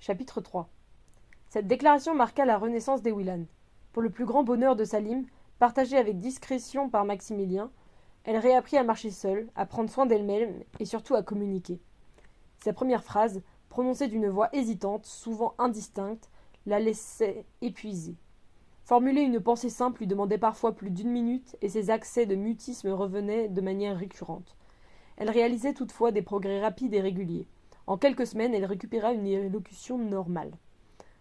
Chapitre 3. Cette déclaration marqua la renaissance des Willan. Pour le plus grand bonheur de Salim, partagé avec discrétion par Maximilien, elle réapprit à marcher seule, à prendre soin d'elle-même et surtout à communiquer. Sa première phrase, prononcée d'une voix hésitante, souvent indistincte, la laissait épuisée. Formuler une pensée simple lui demandait parfois plus d'une minute et ses accès de mutisme revenaient de manière récurrente. Elle réalisait toutefois des progrès rapides et réguliers. En quelques semaines, elle récupéra une élocution normale.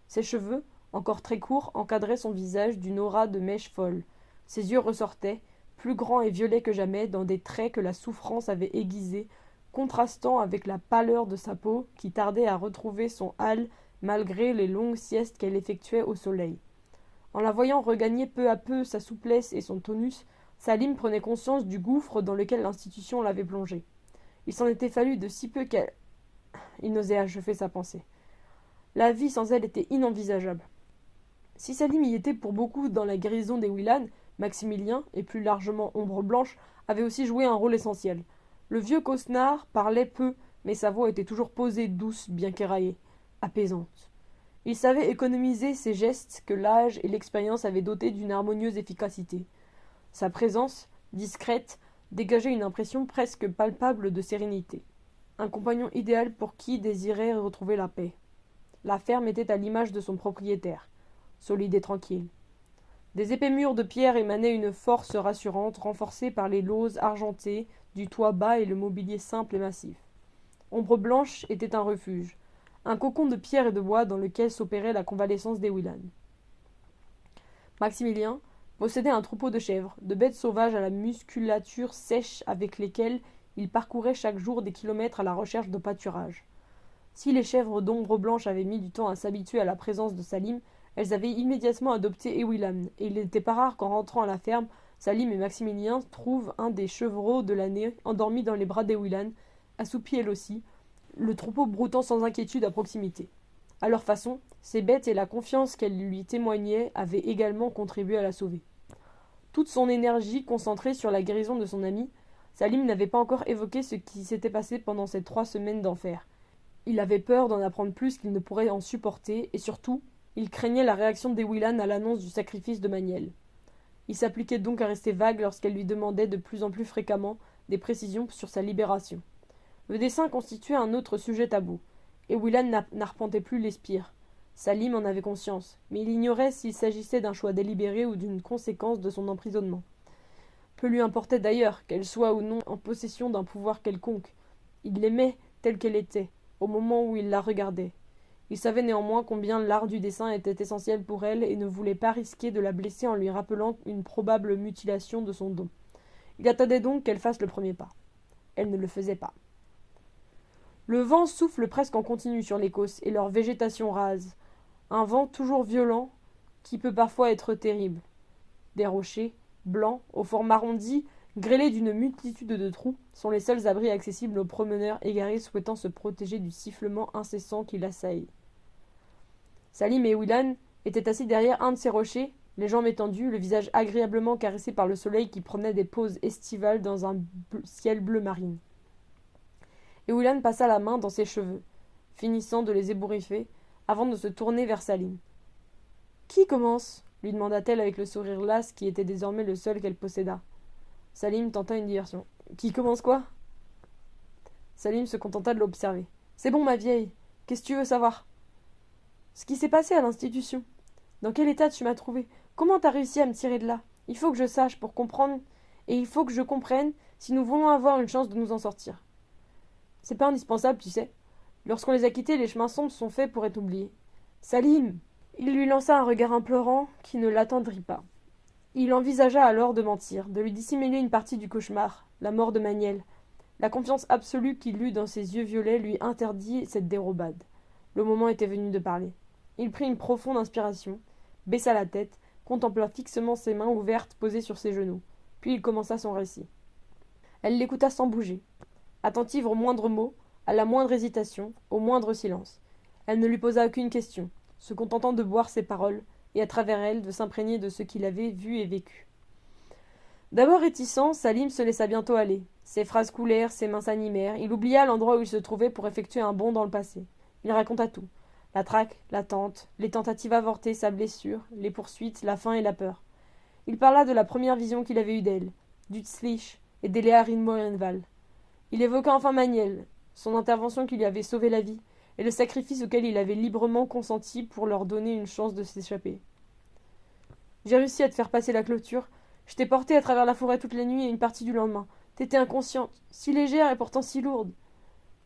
Ses cheveux, encore très courts, encadraient son visage d'une aura de mèche folle. Ses yeux ressortaient, plus grands et violets que jamais, dans des traits que la souffrance avait aiguisés, contrastant avec la pâleur de sa peau qui tardait à retrouver son hâle malgré les longues siestes qu'elle effectuait au soleil. En la voyant regagner peu à peu sa souplesse et son tonus, Salim prenait conscience du gouffre dans lequel l'institution l'avait plongée. Il s'en était fallu de si peu qu'elle... Il n'osait achever sa pensée. La vie sans elle était inenvisageable. Si Salim y était pour beaucoup dans la guérison des Willan, Maximilien, et plus largement Ombre Blanche, avait aussi joué un rôle essentiel. Le vieux cosnard parlait peu, mais sa voix était toujours posée, douce, bien qu'éraillée, apaisante. Il savait économiser ses gestes que l'âge et l'expérience avaient dotés d'une harmonieuse efficacité. Sa présence, discrète, dégageait une impression presque palpable de sérénité. Un compagnon idéal pour qui désirait retrouver la paix. La ferme était à l'image de son propriétaire, solide et tranquille. Des épais murs de pierre émanaient une force rassurante, renforcée par les lauses argentées du toit bas et le mobilier simple et massif. Ombre Blanche était un refuge, un cocon de pierre et de bois dans lequel s'opérait la convalescence des Willan. Maximilien possédait un troupeau de chèvres, de bêtes sauvages à la musculature sèche avec lesquelles il parcourait chaque jour des kilomètres à la recherche de pâturage. Si les chèvres d'Ombre Blanche avaient mis du temps à s'habituer à la présence de Salim, elles avaient immédiatement adopté Ewilam, et il n'était pas rare qu'en rentrant à la ferme, Salim et Maximilien trouvent un des chevreaux de l'année endormi dans les bras d'Ewilan, assoupi elle aussi, le troupeau broutant sans inquiétude à proximité. À leur façon, ces bêtes et la confiance qu'elles lui témoignaient avaient également contribué à la sauver. Toute son énergie concentrée sur la guérison de son ami, Salim n'avait pas encore évoqué ce qui s'était passé pendant ces 3 semaines d'enfer. Il avait peur d'en apprendre plus qu'il ne pourrait en supporter, et surtout, il craignait la réaction des Willan à l'annonce du sacrifice de Maniel. Il s'appliquait donc à rester vague lorsqu'elle lui demandait de plus en plus fréquemment des précisions sur sa libération. Le dessin constituait un autre sujet tabou, et Willan n'arpentait plus les spires. Salim en avait conscience, mais il ignorait s'il s'agissait d'un choix délibéré ou d'une conséquence de son emprisonnement. Peu lui importait d'ailleurs qu'elle soit ou non en possession d'un pouvoir quelconque. Il l'aimait telle qu'elle était, au moment où il la regardait. Il savait néanmoins combien l'art du dessin était essentiel pour elle et ne voulait pas risquer de la blesser en lui rappelant une probable mutilation de son don. Il attendait donc qu'elle fasse le premier pas. Elle ne le faisait pas. Le vent souffle presque en continu sur l'Écosse et leur végétation rase. Un vent toujours violent qui peut parfois être terrible. Des rochers, blancs, aux formes arrondies, grêlés d'une multitude de trous, sont les seuls abris accessibles aux promeneurs égarés souhaitant se protéger du sifflement incessant qui l'assaillit. Salim et Willan étaient assis derrière un de ces rochers, les jambes étendues, le visage agréablement caressé par le soleil qui prenait des pauses estivales dans un ciel bleu marine. Et Willan passa la main dans ses cheveux, finissant de les ébouriffer, avant de se tourner vers Salim. « Qui commence ?» lui demanda-t-elle avec le sourire las qui était désormais le seul qu'elle possédât. Salim tenta une diversion. « Qui commence quoi ?» Salim se contenta de l'observer. « C'est bon, ma vieille. Qu'est-ce que tu veux savoir ?»« Ce qui s'est passé à l'institution. Dans quel état tu m'as trouvé? Comment t'as réussi à me tirer de là? Il faut que je sache pour comprendre, et il faut que je comprenne si nous voulons avoir une chance de nous en sortir. C'est pas indispensable, tu sais. Lorsqu'on les a quittés, les chemins sombres sont faits pour être oubliés. Salim !» Il lui lança un regard implorant qui ne l'attendrit pas. Il envisagea alors de mentir, de lui dissimuler une partie du cauchemar, la mort de Maniel. La confiance absolue qu'il eut dans ses yeux violets lui interdit cette dérobade. Le moment était venu de parler. Il prit une profonde inspiration, baissa la tête, contempla fixement ses mains ouvertes posées sur ses genoux, puis il commença son récit. Elle l'écouta sans bouger, attentive au moindre mot, à la moindre hésitation, au moindre silence. Elle ne lui posa aucune question, se contentant de boire ses paroles, et à travers elles de s'imprégner de ce qu'il avait vu et vécu. D'abord réticent, Salim se laissa bientôt aller. Ses phrases coulèrent, ses mains s'animèrent, il oublia l'endroit où il se trouvait pour effectuer un bond dans le passé. Il raconta tout. La traque, l'attente, les tentatives avortées, sa blessure, les poursuites, la faim et la peur. Il parla de la première vision qu'il avait eue d'elle, d'Utzlich et d'Elea Rinmoenval. Il évoqua enfin Maniel, son intervention qui lui avait sauvé la vie, et le sacrifice auquel il avait librement consenti pour leur donner une chance de s'échapper. J'ai réussi à te faire passer la clôture. Je t'ai portée à travers la forêt toutes les nuits et une partie du lendemain. T'étais inconsciente, si légère et pourtant si lourde.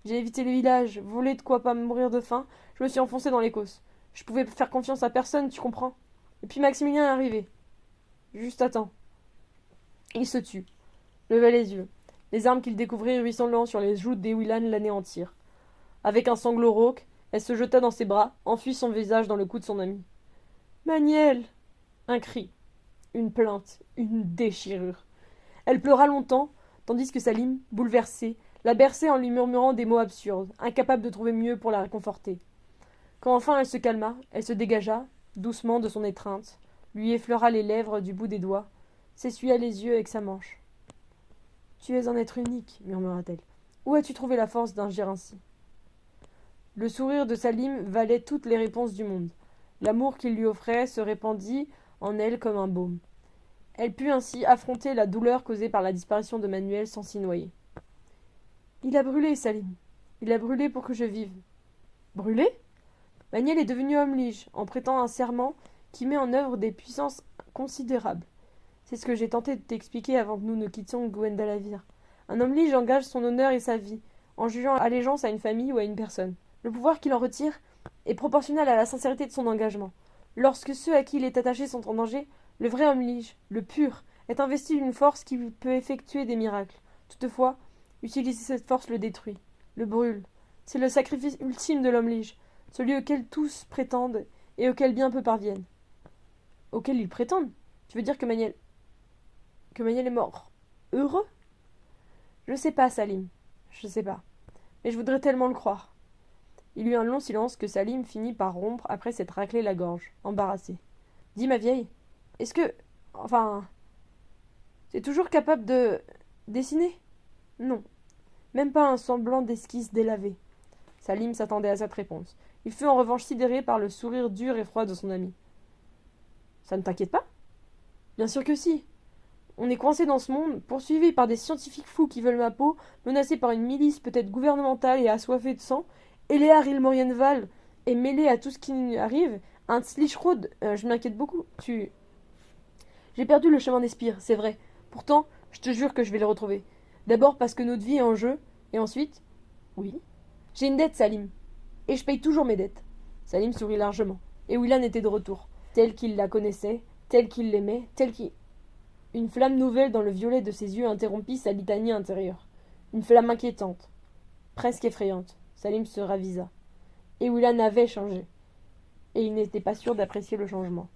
J'ai évité le village, volé de quoi pas mourir de faim, je me suis enfoncé dans l'Écosse. Je pouvais faire confiance à personne, tu comprends. Et puis Maximilien est arrivé. Juste à temps. Il se tut, leva les yeux. Les armes qu'il découvrit ruisselant sur les joues d'Ewilan l'anéantirent. Avec un sanglot rauque, elle se jeta dans ses bras, enfuit son visage dans le cou de son ami. Maniel! Un cri, une plainte, une déchirure. Elle pleura longtemps, tandis que Salim, bouleversé, la berçait en lui murmurant des mots absurdes, incapable de trouver mieux pour la réconforter. Quand enfin elle se calma, elle se dégagea, doucement de son étreinte, lui effleura les lèvres du bout des doigts, s'essuya les yeux avec sa manche. Tu es un être unique, murmura-t-elle. Où as-tu trouvé la force d'agir ainsi? Le sourire de Salim valait toutes les réponses du monde. L'amour qu'il lui offrait se répandit en elle comme un baume. Elle put ainsi affronter la douleur causée par la disparition de Manuel sans s'y noyer. Il a brûlé, Salim. Il a brûlé pour que je vive. Brûlé? Manuel est devenu homme-lige, en prêtant un serment qui met en œuvre des puissances considérables. C'est ce que j'ai tenté de t'expliquer avant que nous ne quittions Gwendalavir. Un homme-lige engage son honneur et sa vie, en jugeant allégeance à une famille ou à une personne. Le pouvoir qu'il en retire est proportionnel à la sincérité de son engagement. Lorsque ceux à qui il est attaché sont en danger, le vrai homme-lige, le pur, est investi d'une force qui peut effectuer des miracles. Toutefois, utiliser cette force le détruit, le brûle. C'est le sacrifice ultime de l'homme-lige, celui auquel tous prétendent et auquel bien peu parviennent. Auquel ils prétendent? Tu veux dire que Maniel est mort heureux? Je sais pas, Salim, je sais pas. Mais je voudrais tellement le croire. Il y eut un long silence que Salim finit par rompre après s'être raclé la gorge, embarrassé. Dis, ma vieille, est-ce que... Enfin... T'es toujours capable de... dessiner? Non. Même pas un semblant d'esquisse délavée. Salim s'attendait à cette réponse. Il fut en revanche sidéré par le sourire dur et froid de son ami. Ça ne t'inquiète pas? Bien sûr que si. On est coincé dans ce monde, poursuivi par des scientifiques fous qui veulent ma peau, menacé par une milice peut-être gouvernementale et assoiffée de sang, et Léa Rilmorienval est mêlé à tout ce qui arrive. Un Slichrod, je m'inquiète beaucoup. J'ai perdu le chemin des spires, c'est vrai. Pourtant, je te jure que je vais le retrouver. D'abord parce que notre vie est en jeu, et ensuite... Oui. J'ai une dette, Salim. Et je paye toujours mes dettes. Salim sourit largement. Et Willan était de retour. Tel qu'il la connaissait, tel qu'il l'aimait, tel qu'il... Une flamme nouvelle dans le violet de ses yeux interrompit sa litanie intérieure. Une flamme inquiétante, presque effrayante. Salim se ravisa. Et Willan avait changé. Et il n'était pas sûr d'apprécier le changement.